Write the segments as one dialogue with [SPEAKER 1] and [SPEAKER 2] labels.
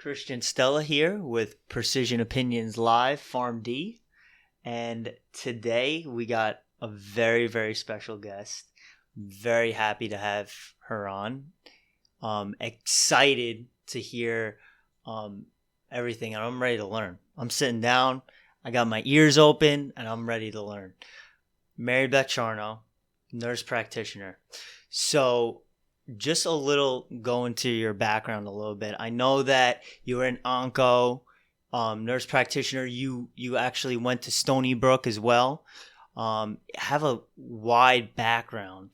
[SPEAKER 1] Christian Stella here with Precision Opinions Live, Pharm D. And today we got a very, very special guest. Very happy to have her on. Excited to hear everything, and I'm ready to learn. I'm sitting down, I got my ears open, and I'm ready to learn. Mary Beth Charno, Nurse Practitioner. So just a little, go into your background a little bit. I know that you were an onco, nurse practitioner. You actually went to Stony Brook as well. Have a wide background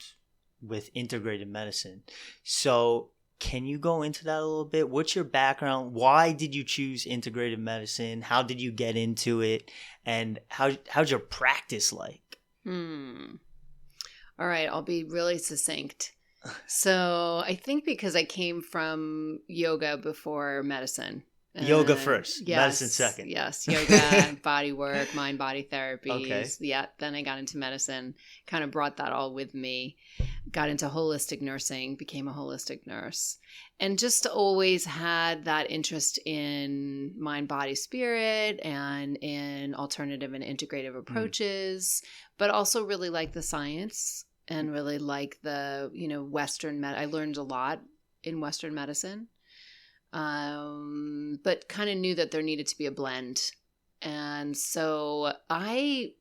[SPEAKER 1] with integrated medicine. So can you go into that a little bit? What's your background? Why did you choose integrated medicine? How did you get into it? And how's your practice like?
[SPEAKER 2] All right, I'll be really succinct. So I think because I came from yoga before medicine.
[SPEAKER 1] Yoga first,
[SPEAKER 2] yes,
[SPEAKER 1] medicine second.
[SPEAKER 2] Yes, yoga, body work, mind-body therapies.
[SPEAKER 1] Okay.
[SPEAKER 2] Yeah, then I got into medicine, kind of brought that all with me. Got into holistic nursing, became a holistic nurse. And just always had that interest in mind, body, spirit and in alternative and integrative approaches, but also really like the science and really like the, Western I learned a lot in Western medicine. But kind of knew that there needed to be a blend. And so I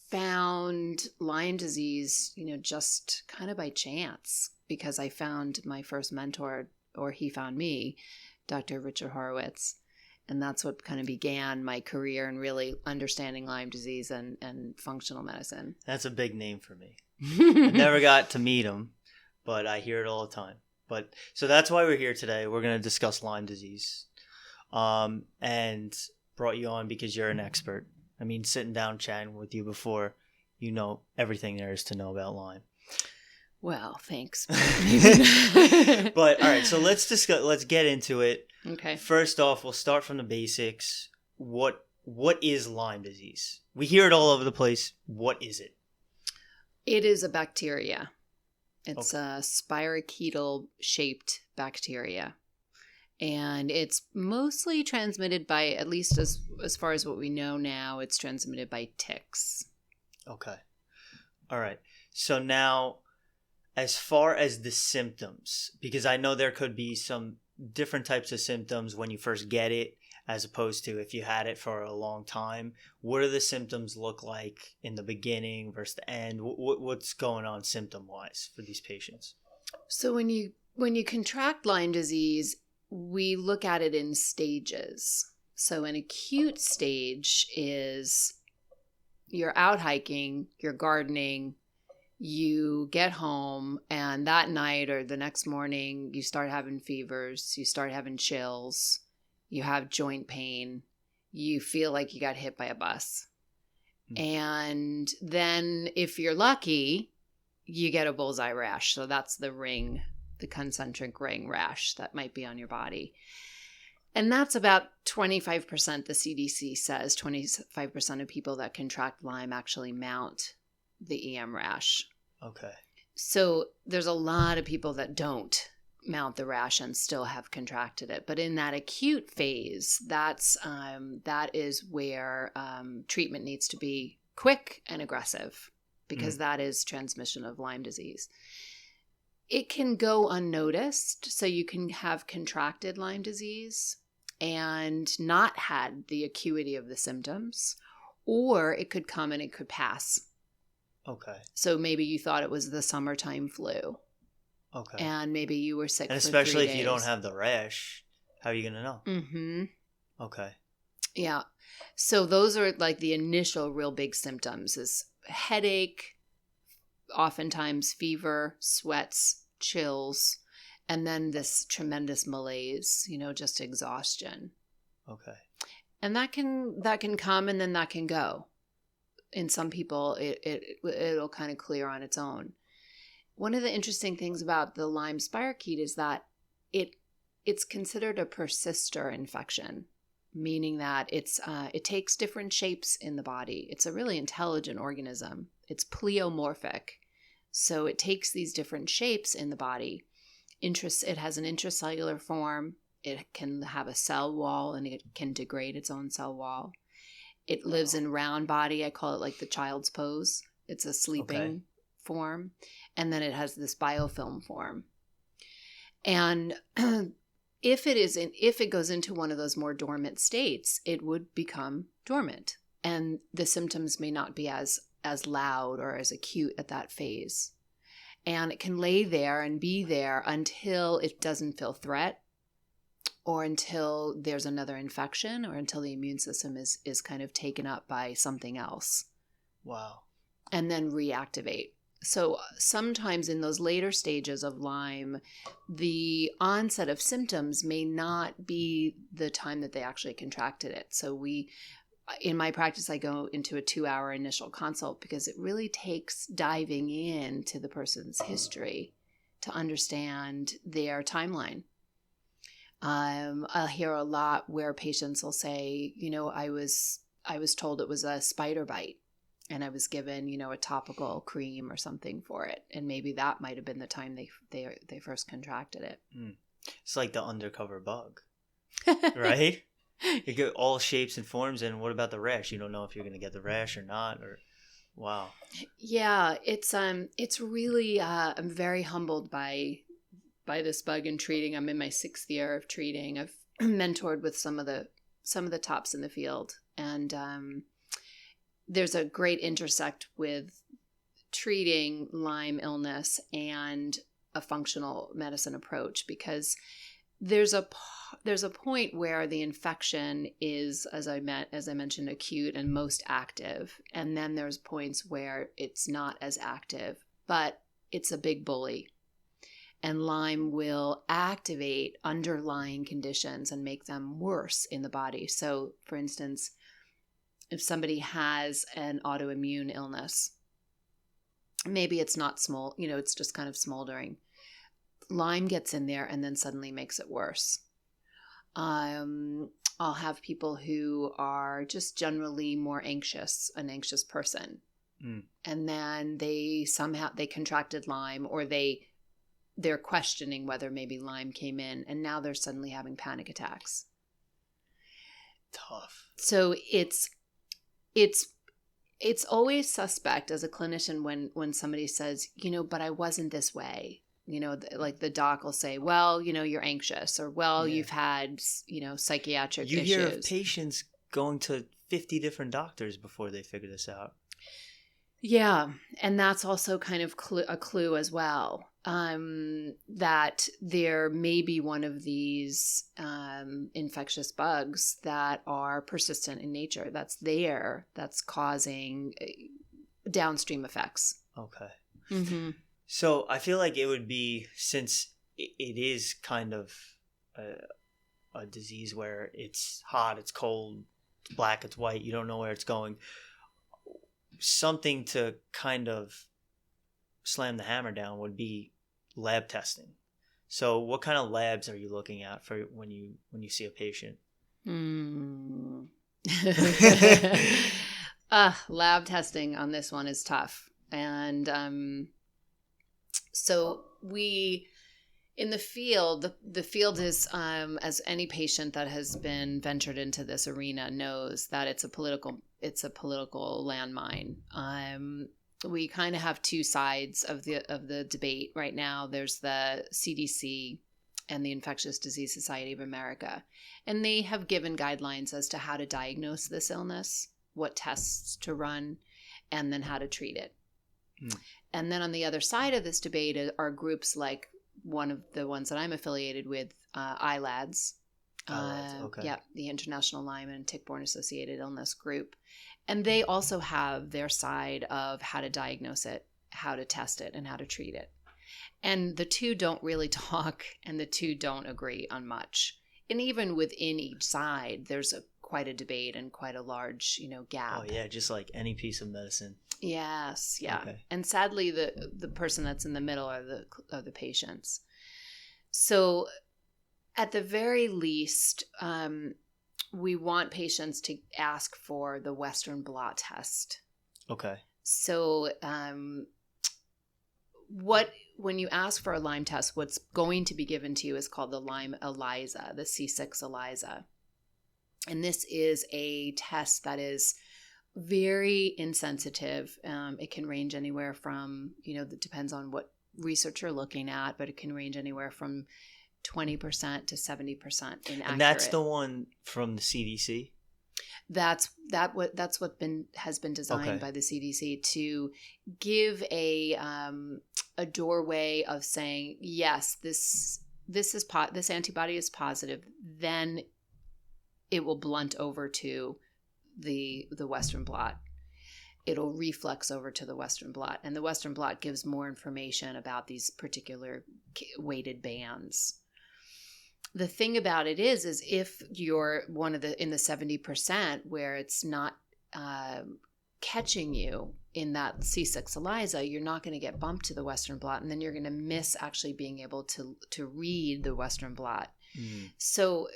[SPEAKER 2] found Lyme disease, just kind of by chance, because I found my first mentor, or he found me, Dr. Richard Horowitz. And that's what kind of began my career in really understanding Lyme disease and functional medicine.
[SPEAKER 1] That's a big name for me. I never got to meet him, but I hear it all the time. But so that's why we're here today. We're going to discuss Lyme disease, and brought you on because you're an expert. I mean, sitting down chatting with you before, you know everything there is to know about Lyme.
[SPEAKER 2] Well, thanks.
[SPEAKER 1] But all right, so let's get into it.
[SPEAKER 2] Okay.
[SPEAKER 1] First off, we'll start from the basics. What is Lyme disease? We hear it all over the place. What is it?
[SPEAKER 2] It is a bacteria. It's a spirochetal-shaped bacteria. And it's mostly transmitted by, at least as far as what we know now, it's transmitted by ticks.
[SPEAKER 1] Okay. All right. So now, as far as the symptoms, because I know there could be some different types of symptoms when you first get it, as opposed to if you had it for a long time. What do the symptoms look like in the beginning versus the end? What's going on symptom-wise for these patients?
[SPEAKER 2] So when you contract Lyme disease, we look at it in stages. So an acute stage is you're out hiking, you're gardening, you get home, and that night or the next morning, you start having fevers, you start having chills, you have joint pain, you feel like you got hit by a bus. And then if you're lucky, you get a bullseye rash. So that's the ring, the concentric ring rash that might be on your body. And that's about 25%, the CDC says, 25% of people that contract Lyme actually mount the EM rash.
[SPEAKER 1] Okay. So
[SPEAKER 2] there's a lot of people that don't mount the rash and still have contracted it. But in that acute phase, that is where treatment needs to be quick and aggressive, because that is transmission of Lyme disease. It can go unnoticed, so you can have contracted Lyme disease and not had the acuity of the symptoms, or it could come and it could pass.
[SPEAKER 1] Okay.
[SPEAKER 2] So maybe you thought it was the summertime flu.
[SPEAKER 1] Okay.
[SPEAKER 2] And maybe you were sick
[SPEAKER 1] and
[SPEAKER 2] for 3
[SPEAKER 1] especially
[SPEAKER 2] days.
[SPEAKER 1] if you don't have the rash, how are you going to know?
[SPEAKER 2] Mm-hmm.
[SPEAKER 1] Okay.
[SPEAKER 2] Yeah. So those are like the initial real big symptoms is headache, oftentimes fever, sweats, chills, and then this tremendous malaise, just exhaustion.
[SPEAKER 1] Okay.
[SPEAKER 2] And that can come and then that can go. In some people, it'll kind of clear on its own. One of the interesting things about the Lyme spirochete is that it's considered a persister infection, meaning that it takes different shapes in the body. It's a really intelligent organism. It's pleomorphic. So it takes these different shapes in the body. It has an intracellular form. It can have a cell wall, and it can degrade its own cell wall. It lives in round body. I call it like the child's pose. It's a sleeping form. And then it has this biofilm form. And if it goes into one of those more dormant states, it would become dormant. And the symptoms may not be as loud or as acute at that phase. And it can lay there and be there until it doesn't feel threat, or until there's another infection, or until the immune system is kind of taken up by something else.
[SPEAKER 1] Wow.
[SPEAKER 2] And then reactivate. So sometimes in those later stages of Lyme, the onset of symptoms may not be the time that they actually contracted it. So in my practice, I go into a 2-hour initial consult, because it really takes diving into the person's history to understand their timeline. I'll hear a lot where patients will say, I was told it was a spider bite, and I was given, a topical cream or something for it. And maybe that might have been the time they first contracted it.
[SPEAKER 1] It's like the undercover bug, right? You get all shapes and forms. And what about the rash? You don't know if you're going to get the rash or not, or wow.
[SPEAKER 2] Yeah, it's really, I'm very humbled by this bug and treating. I'm in my 6th year of treating. I've mentored with some of the tops in the field. And, there's a great intersect with treating Lyme illness and a functional medicine approach, because there's a point where the infection is, as I mentioned, acute and most active, and then there's points where it's not as active, but it's a big bully, and Lyme will activate underlying conditions and make them worse in the body. So, for instance, if somebody has an autoimmune illness, maybe it's not small, it's just kind of smoldering. Lyme gets in there and then suddenly makes it worse. I'll have people who are just generally more anxious, an anxious person. And then they contracted Lyme, or they're questioning whether maybe Lyme came in, and now they're suddenly having panic attacks.
[SPEAKER 1] Tough.
[SPEAKER 2] So it's always suspect as a clinician when somebody says, but I wasn't this way. Like the doc will say, well, you're anxious, or well, you've had, psychiatric issues.
[SPEAKER 1] You hear of patients going to 50 different doctors before they figure this out.
[SPEAKER 2] Yeah. And that's also kind of a clue as well, that there may be one of these infectious bugs that are persistent in nature, that's causing downstream effects.
[SPEAKER 1] Okay.
[SPEAKER 2] Mm-hmm.
[SPEAKER 1] So I feel like it would be, since it is kind of a disease where it's hot, it's cold, it's black, it's white, you don't know where it's going, something to kind of slam the hammer down would be lab testing. So what kind of labs are you looking at for when you see a patient?
[SPEAKER 2] Lab testing on this one is tough. And so we, in the field, the field is, as any patient that has been ventured into this arena knows, that it's a political landmine. We kind of have two sides of the debate right now. There's the CDC and the Infectious Disease Society of America, and they have given guidelines as to how to diagnose this illness, what tests to run, and then how to treat it. And then on the other side of this debate are groups like one of the ones that I'm affiliated with, ILADS.
[SPEAKER 1] Okay.
[SPEAKER 2] Yeah, the International Lyme and Tick-Borne Associated Illness Group. And they also have their side of how to diagnose it, how to test it, and how to treat it. And the two don't really talk, and the two don't agree on much. And even within each side, there's quite a debate and quite a large, gap.
[SPEAKER 1] Oh yeah, just like any piece of medicine.
[SPEAKER 2] Yes, yeah.
[SPEAKER 1] Okay.
[SPEAKER 2] And sadly, the person that's in the middle are the patients. So at the very least, we want patients to ask for the Western blot test.
[SPEAKER 1] Okay.
[SPEAKER 2] So what when you ask for a Lyme test, what's going to be given to you is called the Lyme ELISA, the C6 ELISA. And this is a test that is very insensitive. It can range anywhere from, it depends on what research you're looking at, but it can range anywhere from 20% to 70% inaccurate.
[SPEAKER 1] And that's the one from the CDC?
[SPEAKER 2] That's what has been designed by the CDC to give a doorway of saying, yes, this antibody is positive, then it will blunt over to the Western blot. It'll reflex over to the Western blot, and the Western blot gives more information about these particular weighted bands. The thing about it is if you're in the 70% where it's not catching you in that C6 ELISA, you're not going to get bumped to the Western blot, and then you're going to miss actually being able to read the Western blot. Mm. So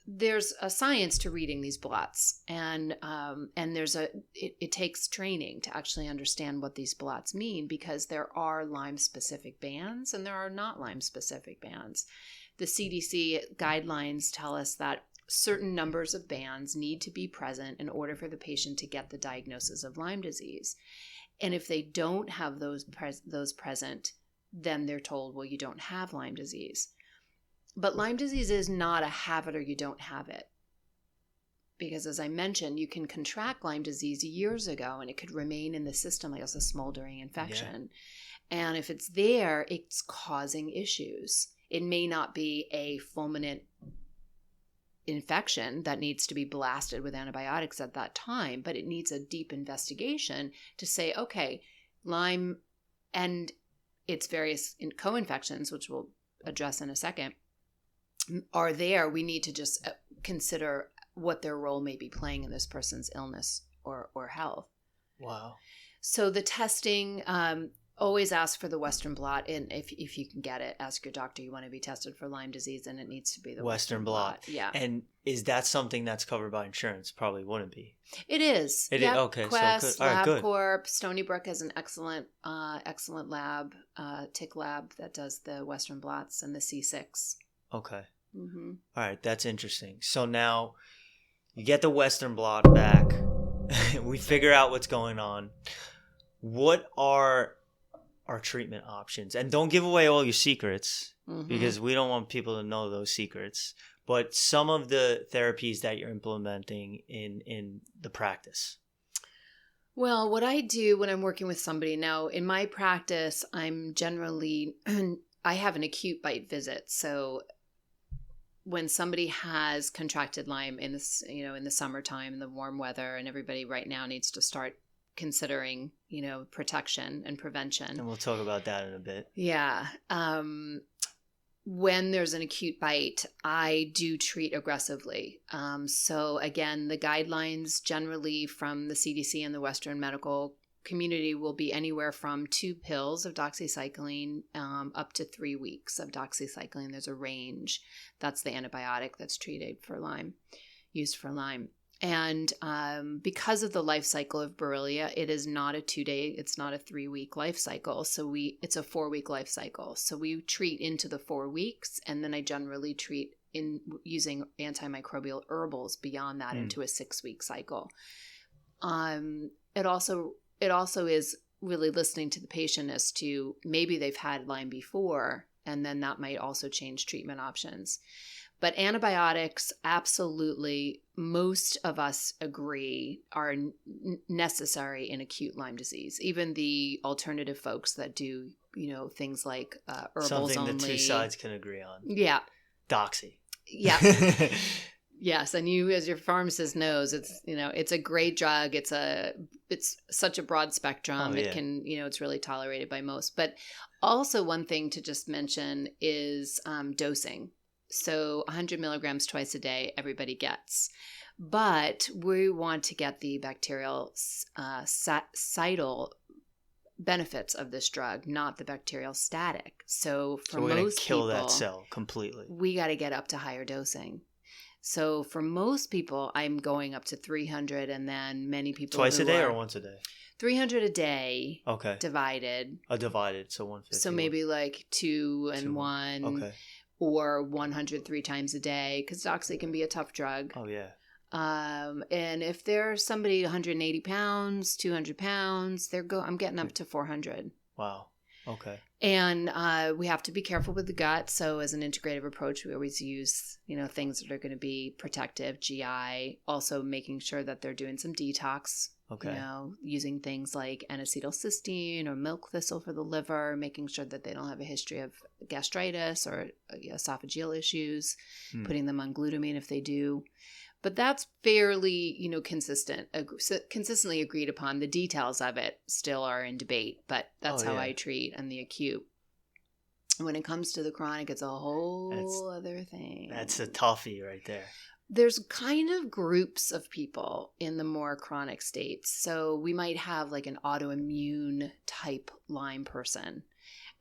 [SPEAKER 2] there's a science to reading these blots, and it takes training to actually understand what these blots mean, because there are Lyme specific bands and there are not Lyme specific bands. The CDC guidelines tell us that certain numbers of bands need to be present in order for the patient to get the diagnosis of Lyme disease. And if they don't have those present, then they're told, well, you don't have Lyme disease. But Lyme disease is not a have it or you don't have it. Because as I mentioned, you can contract Lyme disease years ago and it could remain in the system like as a smoldering infection. Yeah. And if it's there, it's causing issues. It may not be a fulminant infection that needs to be blasted with antibiotics at that time, but it needs a deep investigation to say, okay, Lyme and its various co-infections, which we'll address in a second, are there. We need to just consider what their role may be playing in this person's illness or health.
[SPEAKER 1] Wow. So
[SPEAKER 2] the testing, always ask for the Western blot, and if you can get it, ask your doctor you want to be tested for Lyme disease, and it needs to be the Western blot. Yeah.
[SPEAKER 1] And is that something that's covered by insurance? Probably wouldn't be.
[SPEAKER 2] It is.
[SPEAKER 1] It is. Okay.
[SPEAKER 2] Quest,
[SPEAKER 1] so good. All right, good.
[SPEAKER 2] LabCorp, Stony Brook has an excellent lab, tick lab that does the Western blots and the C6.
[SPEAKER 1] Okay. Mm-hmm. All right, that's interesting. So now you get the Western blot back. We figure out what's going on. What are our treatment options? And don't give away all your secrets, mm-hmm. because we don't want people to know those secrets. But some of the therapies that you're implementing in the practice.
[SPEAKER 2] Well, what I do when I'm working with somebody now in my practice, I'm generally I have an acute bite visit. So when somebody has contracted Lyme in this, in the summertime, in the warm weather, and everybody right now needs to start considering, protection and prevention.
[SPEAKER 1] And we'll talk about that in a bit.
[SPEAKER 2] Yeah. When there's an acute bite, I do treat aggressively. So again, the guidelines generally from the CDC and the Western medical community will be anywhere from 2 pills of doxycycline up to 3 weeks of doxycycline. There's a range. That's the antibiotic that's treated for Lyme, used for Lyme. And because of the life cycle of Borrelia, it is not a 2-day, it's not a 3-week life cycle. So it's a 4-week life cycle. So we treat into the 4 weeks, and then I generally treat in using antimicrobial herbals beyond that into a 6-week cycle. It also is really listening to the patient as to maybe they've had Lyme before, and then that might also change treatment options. But antibiotics, absolutely, most of us agree, are necessary in acute Lyme disease. Even the alternative folks that do, things like herbals
[SPEAKER 1] something
[SPEAKER 2] only.
[SPEAKER 1] The two sides can agree on.
[SPEAKER 2] Yeah.
[SPEAKER 1] Doxy.
[SPEAKER 2] Yeah. Yes, and you, as your pharmacist knows, it's a great drug. It's such a broad spectrum.
[SPEAKER 1] Oh, yeah.
[SPEAKER 2] It can, it's really tolerated by most. But also one thing to just mention is dosing. So 100 milligrams twice a day, everybody gets. But we want to get the bacterial cidal benefits of this drug, not the bacterial static. So for
[SPEAKER 1] we're
[SPEAKER 2] most
[SPEAKER 1] kill
[SPEAKER 2] people,
[SPEAKER 1] that cell completely.
[SPEAKER 2] We got to get up to higher dosing. So for most people, I'm going up to 300, and then many people
[SPEAKER 1] twice a day or once a day?
[SPEAKER 2] 300 a day.
[SPEAKER 1] Okay.
[SPEAKER 2] Divided.
[SPEAKER 1] Divided, so 150.
[SPEAKER 2] So maybe like 2 and 1.
[SPEAKER 1] Okay.
[SPEAKER 2] Or 100 3 times a day, because Doxy can be a tough drug.
[SPEAKER 1] Oh, yeah.
[SPEAKER 2] And if there's somebody 180 pounds, 200 pounds, I'm getting up to 400.
[SPEAKER 1] Wow. Okay.
[SPEAKER 2] And we have to be careful with the gut. So as an integrative approach, we always use, things that are going to be protective, GI, also making sure that they're doing some detox.
[SPEAKER 1] Okay.
[SPEAKER 2] Using things like N-acetylcysteine or milk thistle for the liver, making sure that they don't have a history of gastritis or esophageal issues, putting them on glutamine if they do. But that's fairly, consistently agreed upon. The details of it still are in debate, but that's how I treat on the acute. When it comes to the chronic, it's a whole other thing.
[SPEAKER 1] That's a toughie right there.
[SPEAKER 2] There's kind of groups of people in the more chronic states. So we might have like an autoimmune type Lyme person.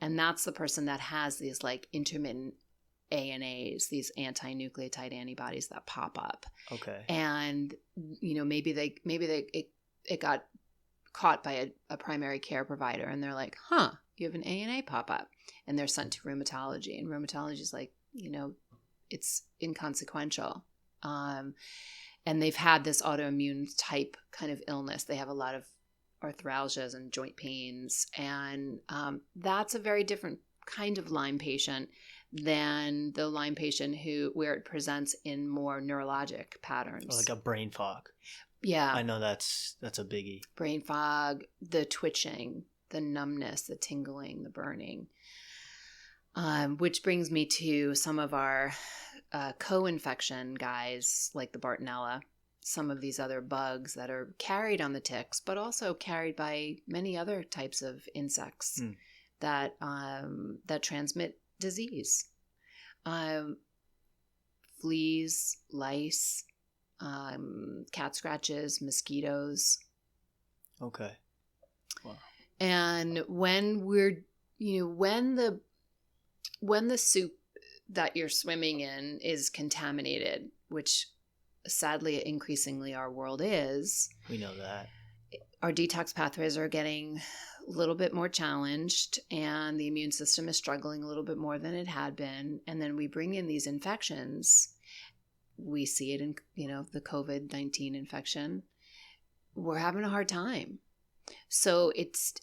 [SPEAKER 2] And that's the person that has these like intermittent ANAs, these anti-nucleotide antibodies that pop up.
[SPEAKER 1] Okay.
[SPEAKER 2] And, maybe it got caught by a primary care provider and they're like, you have an ANA pop up. And they're sent to rheumatology. And rheumatology is like, it's inconsequential. And they've had this autoimmune type kind of illness. They have a lot of arthralgias and joint pains. And that's a very different kind of Lyme patient than the Lyme patient where it presents in more neurologic patterns.
[SPEAKER 1] Like a brain fog.
[SPEAKER 2] Yeah.
[SPEAKER 1] I know that's a biggie.
[SPEAKER 2] Brain fog, the twitching, the numbness, the tingling, the burning. Which brings me to some of our co-infection guys like the Bartonella, some of these other bugs that are carried on the ticks, but also carried by many other types of insects that transmit disease. Fleas, lice, cat scratches, mosquitoes.
[SPEAKER 1] Okay. Wow.
[SPEAKER 2] And when when the soup that you're swimming in is contaminated, which sadly increasingly our world is.
[SPEAKER 1] We know that.
[SPEAKER 2] Our detox pathways are getting a little bit more challenged and the immune system is struggling a little bit more than it had been. And then we bring in these infections. We see it in, the COVID-19 infection. We're having a hard time. So it's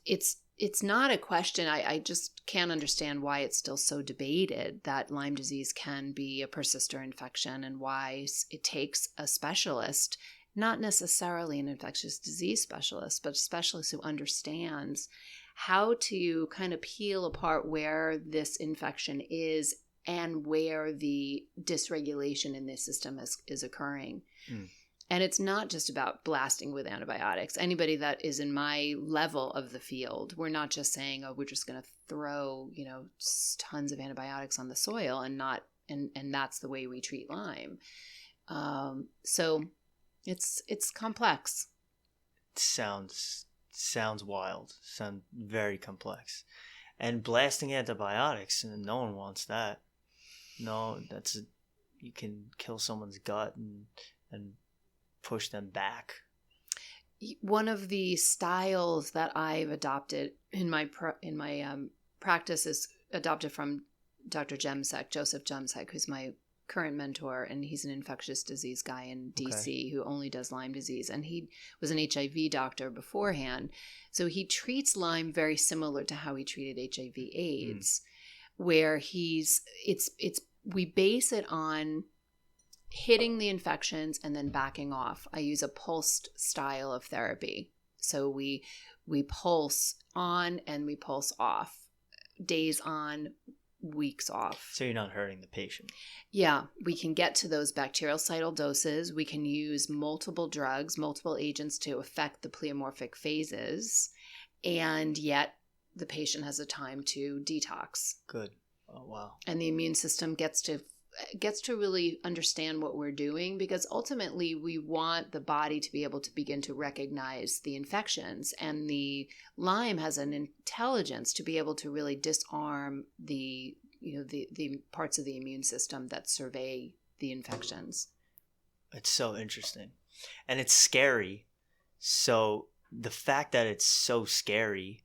[SPEAKER 2] not a question. I just can't understand why it's still so debated that Lyme disease can be a persister infection and why it takes a specialist, not necessarily an infectious disease specialist, but a specialist who understands how to kind of peel apart where this infection is and where the dysregulation in this system is occurring. And it's not just about blasting with antibiotics. Anybody that is in my level of the field, we're not just saying, we're just going to throw, tons of antibiotics on the soil and that's the way we treat Lyme. So it's complex.
[SPEAKER 1] Sounds wild. Sounds very complex. And blasting antibiotics, no one wants that. No, you can kill someone's gut and push them back.
[SPEAKER 2] One of the styles that I've adopted in my practice is adopted from Dr. Joseph Jemsek, who's my current mentor, and he's an infectious disease guy in DC who only does Lyme disease, and he was an HIV doctor beforehand, so he treats Lyme very similar to how he treated HIV/AIDS, where we base it on hitting the infections and then backing off. I use a pulsed style of therapy. So we pulse on and we pulse off. Days on, weeks off.
[SPEAKER 1] So you're not hurting the patient.
[SPEAKER 2] Yeah, we can get to those bactericidal doses. We can use multiple drugs, multiple agents to affect the pleomorphic phases. And yet the patient has a time to detox.
[SPEAKER 1] Good. Oh, wow.
[SPEAKER 2] And the immune system gets to really understand what we're doing, because ultimately we want the body to be able to begin to recognize the infections, and the Lyme has an intelligence to be able to really disarm the parts of the immune system that survey the infections.
[SPEAKER 1] It's so interesting, and it's scary. So the fact that it's so scary,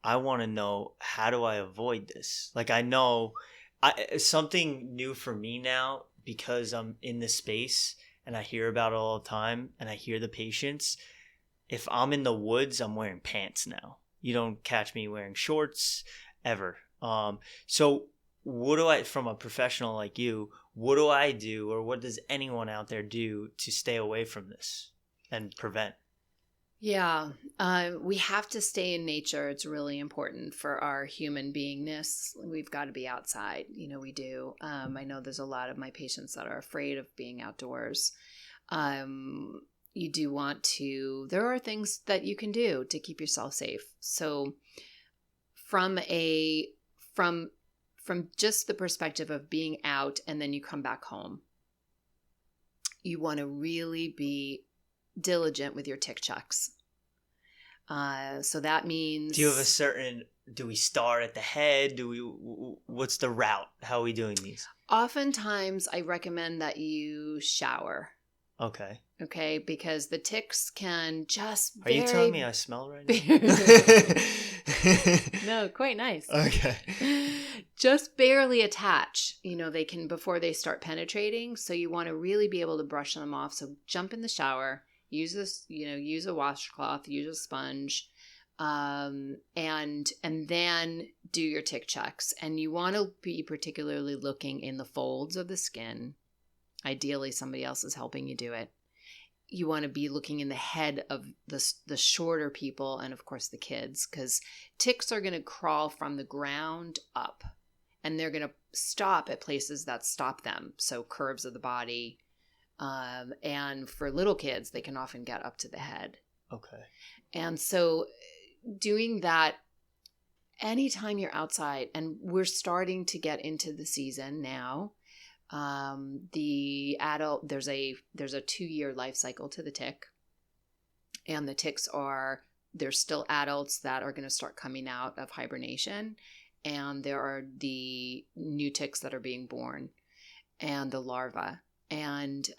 [SPEAKER 1] I want to know, how do I avoid this? Like, I know something new for me now, because I'm in this space and I hear about it all the time and I hear the patients. If I'm in the woods, I'm wearing pants now. You don't catch me wearing shorts ever. So what do I, from a professional like you, what do I do, or what does anyone out there do to stay away from this and prevent?
[SPEAKER 2] Yeah, we have to stay in nature. It's really important for our human beingness. We've got to be outside. We do. I know there's a lot of my patients that are afraid of being outdoors. You do want to, there are things that you can do to keep yourself safe. So from just the perspective of being out and then you come back home, you want to really be diligent with your tick checks. So that means...
[SPEAKER 1] Do we start at the head? What's the route? How are we doing these?
[SPEAKER 2] Oftentimes I recommend that you shower.
[SPEAKER 1] Okay.
[SPEAKER 2] Okay, because the ticks can just
[SPEAKER 1] Are you telling me I smell right now?
[SPEAKER 2] No, quite nice.
[SPEAKER 1] Okay.
[SPEAKER 2] Just barely attach. They can, before they start penetrating. So you want to really be able to brush them off. So jump in the shower, use this, use a washcloth, use a sponge, and then do your tick checks. And you want to be particularly looking in the folds of the skin. Ideally, somebody else is helping you do it. You want to be looking in the head of the shorter people and, of course, the kids, because ticks are going to crawl from the ground up, and they're going to stop at places that stop them, so curves of the body. And for little kids, they can often get up to the head. Okay. And so doing that anytime you're outside, and we're starting to get into the season now. The adult, there's a 2-year life cycle to the tick, and the ticks there's still adults that are going to start coming out of hibernation, and there are the new ticks that are being born and the larvae. And,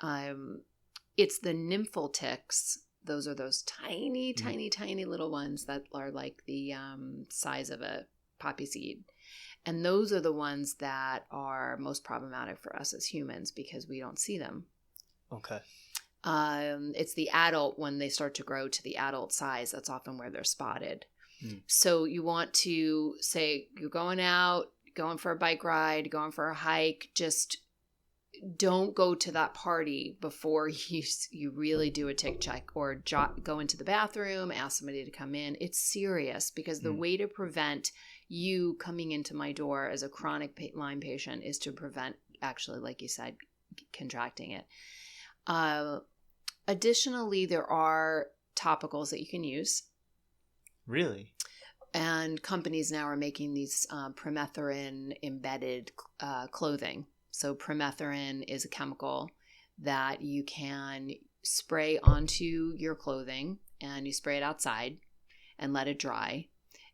[SPEAKER 2] it's the nymphal ticks. Those are those tiny, tiny little ones that are like the, size of a poppy seed. And those are the ones that are most problematic for us as humans because we don't see them. Okay. It's the adult, when they start to grow to the adult size, that's often where they're spotted. So you want to say you're going out, going for a bike ride, going for a hike, just don't go to that party before you really do a tick check, or go into the bathroom, ask somebody to come in. It's serious, because the way to prevent you coming into my door as a chronic Lyme patient is to prevent, actually, like you said, contracting it. Additionally, there are topicals that you can use. Really? And companies now are making these permethrin embedded clothing. So permethrin is a chemical that you can spray onto your clothing, and you spray it outside and let it dry.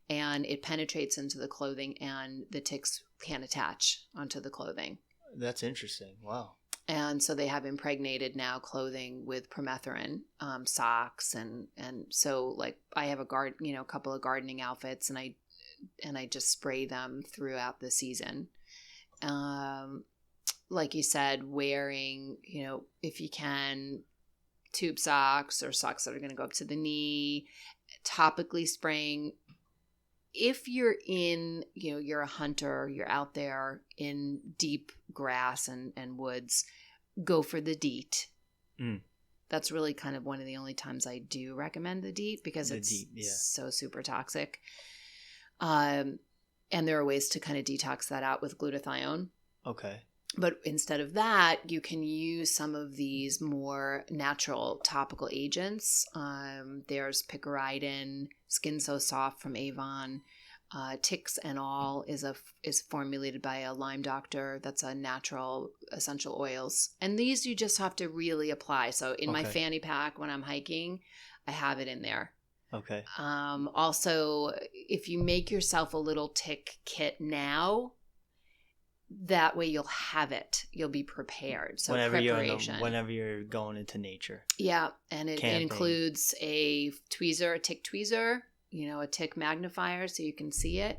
[SPEAKER 2] And it penetrates into the clothing, and the ticks can't attach onto the clothing.
[SPEAKER 1] That's interesting. Wow.
[SPEAKER 2] And so they have impregnated now clothing with permethrin, socks, and so, like, I have a couple of gardening outfits, and I just spray them throughout the season. Like you said, wearing, if you can, tube socks or socks that are going to go up to the knee, topically spraying. If you're you're a hunter, you're out there in deep grass and woods, go for the DEET. That's really kind of one of the only times I do recommend the DEET, because it's so super toxic. And there are ways to kind of detox that out with glutathione. Okay. But instead of that, you can use some of these more natural topical agents. There's picaridin, Skin So Soft from Avon. Ticks and All is formulated by a Lyme doctor. That's a natural essential oils. And these you just have to really apply. So in my fanny pack when I'm hiking, I have it in there. Okay. Also, if you make yourself a little tick kit now, that way you'll have it. You'll be prepared. So preparation.
[SPEAKER 1] Whenever you're going into nature.
[SPEAKER 2] Yeah, and it includes a tweezer, a tick tweezer, a tick magnifier so you can see it.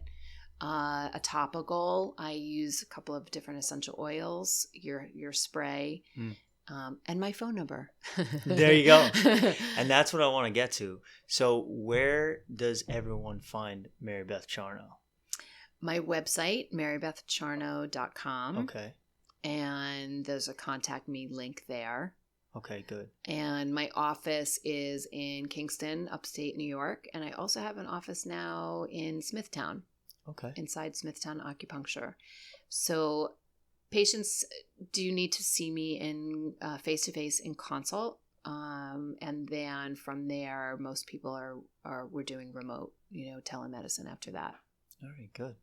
[SPEAKER 2] A topical. I use a couple of different essential oils, your spray, and my phone number.
[SPEAKER 1] There you go. And that's what I want to get to. So where does everyone find Mary Beth Charno?
[SPEAKER 2] My website, marybethcharno.com.
[SPEAKER 1] Okay.
[SPEAKER 2] And there's a contact me link there.
[SPEAKER 1] Okay, good.
[SPEAKER 2] And my office is in Kingston, upstate New York. And I also have an office now in Smithtown.
[SPEAKER 1] Okay.
[SPEAKER 2] Inside Smithtown Acupuncture. So patients do need to see me in face-to-face in consult. And then from there, most people we're doing remote, telemedicine after that.
[SPEAKER 1] All right, good.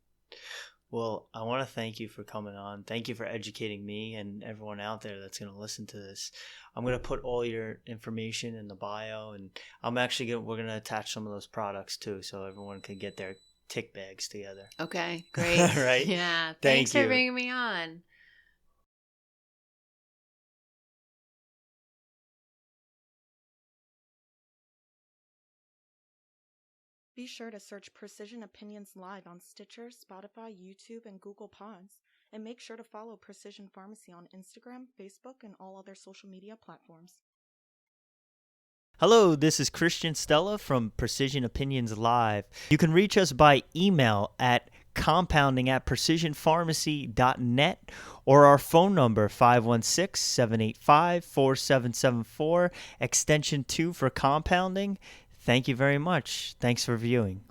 [SPEAKER 1] Well, I want to thank you for coming on. Thank you for educating me and everyone out there that's going to listen to this. I'm going to put all your information in the bio, and we're going to attach some of those products too, so everyone can get their tick bags together.
[SPEAKER 2] Okay, great.
[SPEAKER 1] Right?
[SPEAKER 2] Yeah.
[SPEAKER 1] Thanks
[SPEAKER 2] for bringing me on.
[SPEAKER 3] Be sure to search Precision Opinions Live on Stitcher, Spotify, YouTube, and Google Pods. And make sure to follow Precision Pharmacy on Instagram, Facebook, and all other social media platforms.
[SPEAKER 1] Hello, this is Christian Stella from Precision Opinions Live. You can reach us by email at compounding@precisionpharmacy.net or our phone number 516-785-4774, extension 2 for compounding. Thank you very much. Thanks for viewing.